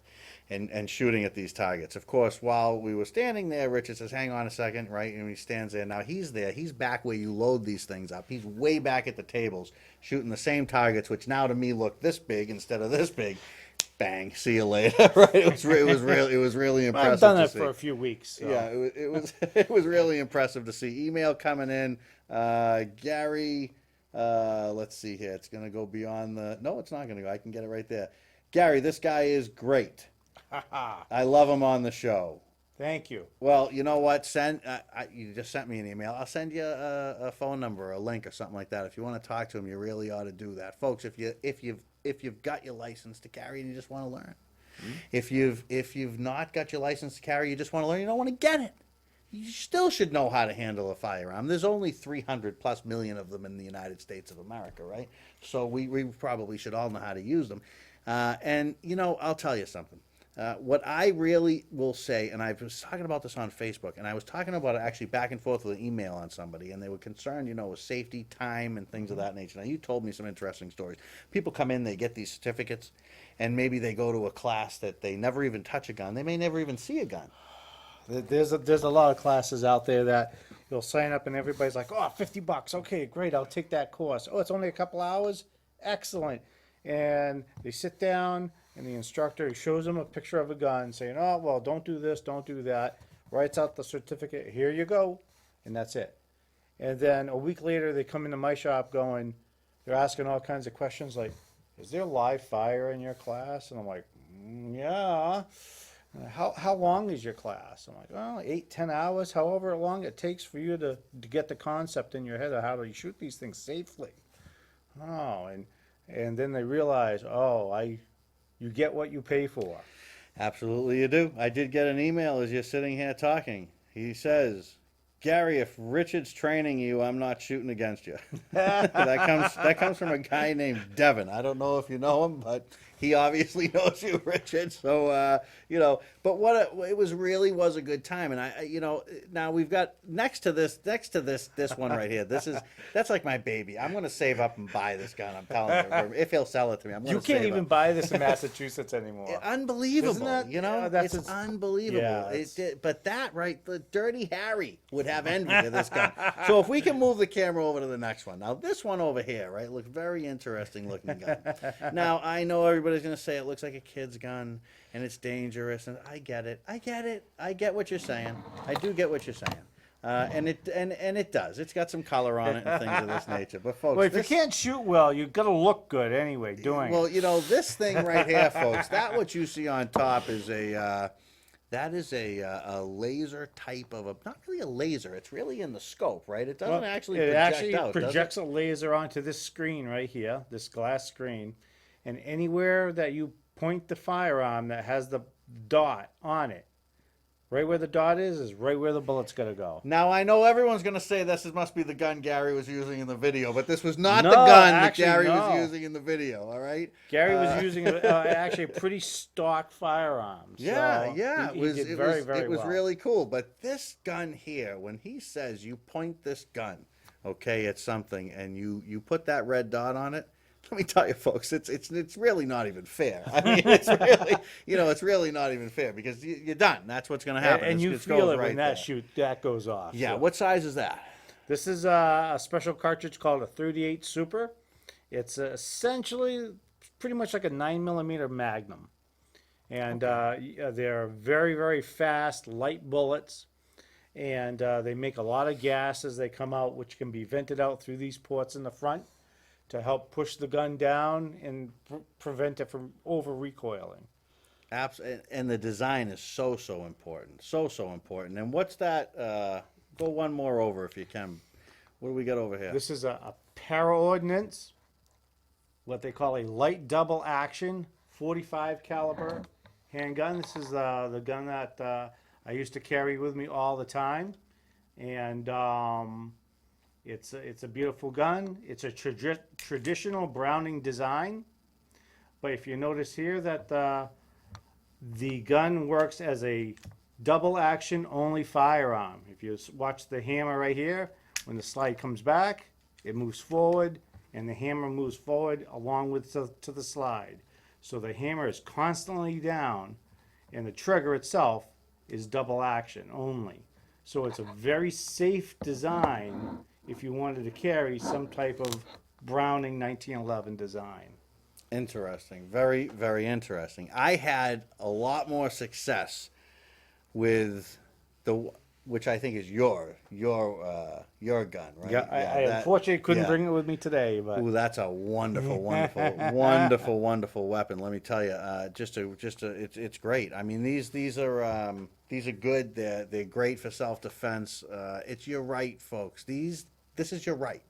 and shooting at these targets. Of course, while we were standing there, Richard says, hang on a second, right? And he stands there. Now, he's there. He's back where you load these things up. He's way back at the tables shooting the same targets, which now to me look this big instead of this big. Bang, see you later. Right? It was really impressive. I've done to that see. for a few weeks. So. Yeah, it was it was really impressive to see. Email coming in, Gary. Let's see here. It's gonna go beyond the. No, it's not gonna go. I can get it right there. Gary, this guy is great. I love him on the show. Thank you. Well, you know what? You just sent me an email. I'll send you a phone number, or a link, or something like that. If you want to talk to him, you really ought to do that, folks. If you've got your license to carry and you just want to learn, if you've not got your license to carry, you just want to learn, you don't want to get it. You still should know how to handle a firearm. There's only 300+ million of them in the United States of America, right? So we probably should all know how to use them. And I'll tell you something. What I really will say, and I was talking about this on Facebook, and I was talking about it actually back and forth with an email on somebody, and they were concerned, with safety, time, and things of that nature. Now, you told me some interesting stories. People come in, they get these certificates, and maybe they go to a class that they never even touch a gun. They may never even see a gun. There's a lot of classes out there that you'll sign up and everybody's like, oh, $50. Okay, great. I'll take that course. Oh, it's only a couple hours. Excellent. And they sit down and the instructor shows them a picture of a gun saying, oh, well, don't do this, don't do that. Writes out the certificate. Here you go. And that's it. And then a week later, they come into my shop going, they're asking all kinds of questions like, is there live fire in your class? And I'm like, yeah. How long is your class? I'm like, oh, 8-10 hours, however long it takes for you to get the concept in your head of how to shoot these things safely. Oh, and then they realize, you get what you pay for. Absolutely you do. I did get an email as you're sitting here talking. He says, Gary, if Richard's training you, I'm not shooting against you. that comes from a guy named Devin. I don't know if you know him, but he obviously knows you, Richard. So, but it was a good time. And now we've got next to this one right here. That's like my baby. I'm going to save up and buy this gun. I'm telling you, if he'll sell it to me, I'm going to You can't even buy this in Massachusetts anymore. Unbelievable. Isn't that- that's it's a- unbelievable. Yeah, But that, right, the Dirty Harry would have envy of this gun. So if we can move the camera over to the next one. Now, this one over here, right, looks very interesting looking gun. Now, I know everybody's going to say it looks like a kid's gun and it's dangerous, and I get it. I get what you're saying. I do get what you're saying. And it does. It's got some color on it and things of this nature. But folks, Well, if you can't shoot well, you've got to look good anyway doing it. well, this thing right here, folks, that what you see on top is a laser type of not really a laser. It's really in the scope, right? It doesn't actually it project actually out, does it? projects a laser onto this screen right here, this glass screen, and anywhere that you point the firearm that has the dot on it, right where the dot is right where the bullet's gonna go. Now, I know everyone's going to say this must be the gun Gary was using in the video, but this was not No, the gun actually, that Gary no. was using in the video, all right? Gary was using actually a pretty stock firearm. Yeah, so yeah, he did very well. really cool. But this gun here, when he says you point this gun, okay, at something, and you put that red dot on it, let me tell you, folks, it's really not even fair. I mean, it's really it's really not even fair because you're done. That's what's going to happen. And you It feel goes it right when that there. that goes off. Yeah. so. What size is that? This is a special cartridge called a 38 Super. It's essentially pretty much like a 9mm Magnum. And they're very, very fast, light bullets. And they make a lot of gas as they come out, which can be vented out through these ports in the front to help push the gun down and prevent it from over recoiling. And the design is so important. So important. And what's that? Go one more over if you can. What do we got over here? This is a para ordnance, what they call a light double action 45 caliber handgun. This is the gun that I used to carry with me all the time, and It's a beautiful gun. It's a traditional Browning design. But if you notice here that the gun works as a double action only firearm. If you watch the hammer right here, when the slide comes back, it moves forward, and the hammer moves forward along with to the slide. So the hammer is constantly down, and the trigger itself is double action only. So it's a very safe design if you wanted to carry some type of Browning 1911 design. Interesting. Very, very interesting. I had a lot more success with which I think is your gun, right? Yeah, I unfortunately couldn't yeah. bring it with me today, but Ooh, that's a wonderful, wonderful weapon. Let me tell you, it's great. I mean, these are good. They're great for self defense. It's your right, folks. This is your right.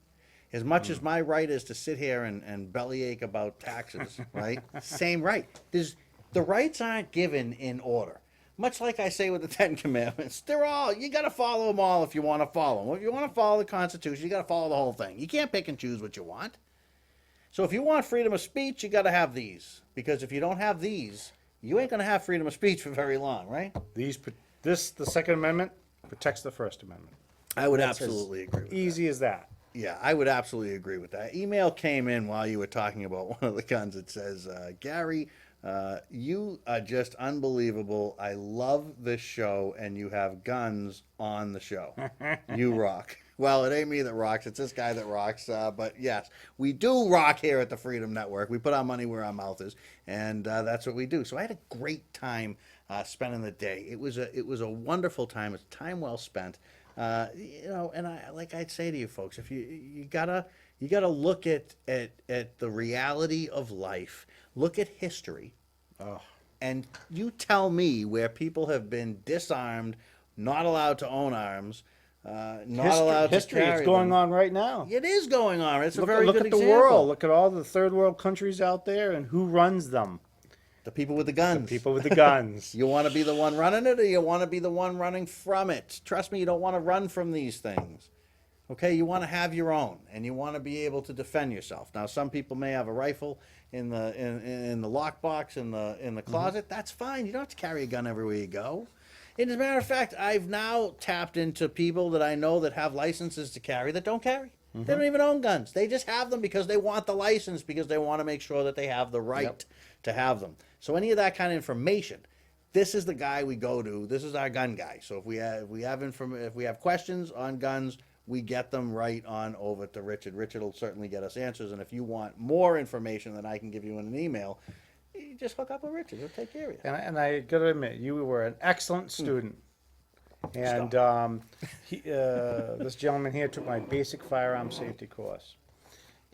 As much as my right is to sit here and bellyache about taxes, right? Same right. The rights aren't given in order. Much like I say with the Ten Commandments, you got to follow them all if you want to follow them. If you want to follow the Constitution, you got to follow the whole thing. You can't pick and choose what you want. So if you want freedom of speech, you got to have these. Because if you don't have these, you ain't going to have freedom of speech for very long, right? the Second Amendment protects the First Amendment. I would That's absolutely agree with that. Easy as that. Yeah, I would absolutely agree with that. Email came in while you were talking about one of the guns. It says, Gary, you are just unbelievable. I love this show, and you have guns on the show. You rock. Well, it ain't me that rocks. It's this guy that rocks. But yes, we do rock here at the Freedom Network. We put our money where our mouth is, and that's what we do. So I had a great time spending the day. It was a wonderful time. It's time well spent. And I'd say to you folks, if you gotta look at the reality of life, look at history, and you tell me where people have been disarmed, not allowed to own arms, not allowed History to carry is going them. on right now. It is going on. It's a Look very at good the example. world. Look at all the third world countries out there and who runs them. The people with the guns. People with the guns. You want to be the one running it, or you want to be the one running from it? Trust me, you don't want to run from these things. Okay, you want to have your own, and you want to be able to defend yourself. Now, some people may have a rifle in the lockbox in the closet. That's fine. You don't have to carry a gun everywhere you go. And as a matter of fact, I've now tapped into people that I know that have licenses to carry that don't carry. They don't even own guns. They just have them because they want the license, because they want to make sure that they have the right to have them. So any of that kind of information, this is the guy we go to. This is our gun guy. So if we have questions on guns, we get them right on over to Richard. Richard will certainly get us answers. And if you want more information than I can give you in an email, you just hook up with Richard. He'll take care of you. And I got to admit, you were an excellent student. And this gentleman here took my basic firearm safety course.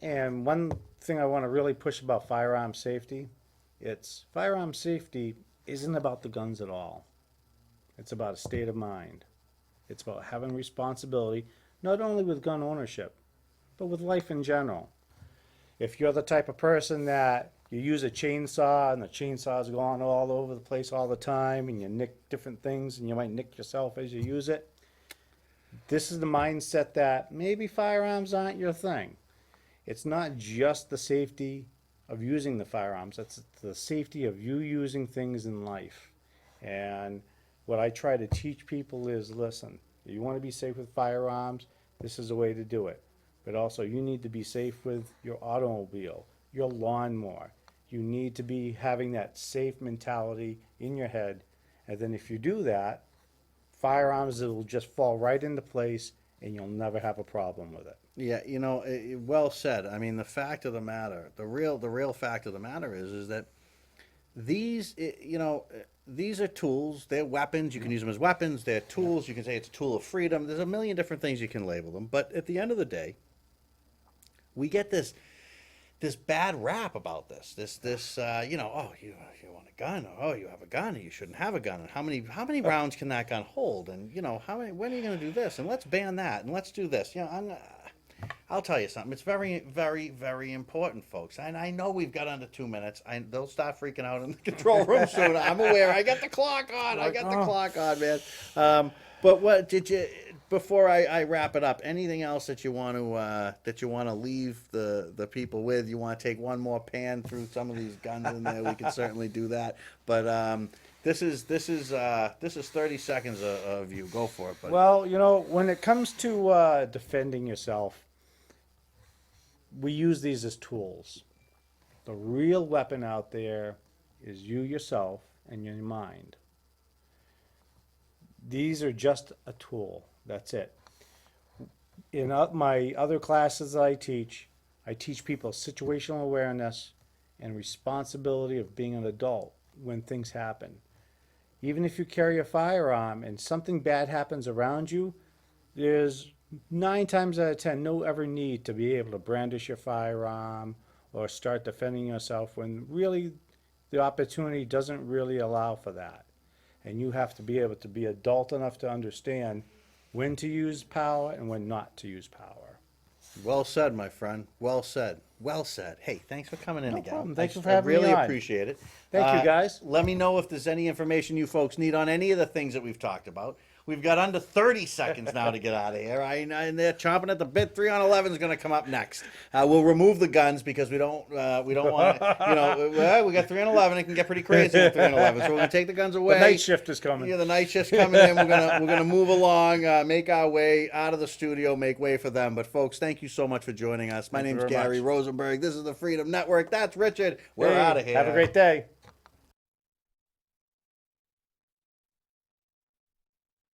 And one thing I want to really push about firearm safety, firearm safety isn't about the guns at all. It's about a state of mind. It's about having responsibility, not only with gun ownership, but with life in general. If you're the type of person that you use a chainsaw and the chansaw's going all over the place all the time and you nick different things and you might nick yourself as you use it, this is the mindset that maybe firearms aren't your thing. It's not just the safety of using the firearms, it's the safety of you using things in life. And what I try to teach people is, listen, if you want to be safe with firearms, this is a way to do it. But also you need to be safe with your automobile, your lawnmower. You need to be having that safe mentality in your head. And then if you do that, firearms will just fall right into place and you'll never have a problem with it. Yeah, well said. I mean, the fact of the matter, the real fact of the matter is that these are tools. They're weapons. You can use them as weapons. They're tools. You can say it's a tool of freedom. There's a million different things you can label them. But at the end of the day, we get this bad rap about this. Oh, you want a gun? Oh, you have a gun. You shouldn't have a gun. And how many rounds can that gun hold? And when are you going to do this? And let's ban that. And let's do this. I'll tell you something. It's very, very, very important, folks. And I know we've got under 2 minutes. They'll start freaking out in the control room soon. I'm aware. I got the clock on. Man. But what did before I wrap it up, anything else that you want to leave the people with? You want to take one more pan through some of these guns in there? We can certainly do that. But this is 30 seconds of you. Go for it, buddy. Well, you know, when it comes to defending yourself, we use these as tools. The real weapon out there is you yourself and your mind. These are just a tool. That's it. In my other classes that I teach people situational awareness and responsibility of being an adult when things happen. Even if you carry a firearm and something bad happens around you, there's 9 times out of 10 no ever need to be able to brandish your firearm or start defending yourself when really the opportunity doesn't really allow for that. And you have to be able to be adult enough to understand when to use power and when not to use power. Well said, my friend. Well said. Well said. Hey, thanks for coming in No again. problem. Thank you for I having me really on. appreciate it. Thank you, guys. Let me know if there's any information you folks need on any of the things that we've talked about. We've got under 30 seconds now to get out of here. And they're chomping at the bit. 3 on 11 is going to come up next. We'll remove the guns because we don't want to, we got 3 on 11. It can get pretty crazy at 3 on 11. So we're going to take the guns away. The night shift is coming. Yeah, the night shift's coming in. We're gonna move along, make our way out of the studio, make way for them. But folks, thank you so much for joining us. My Thank you name's very Gary much. Rosenberg. This is the Freedom Network. That's Richard. We're Hey, out of here. Have a great day.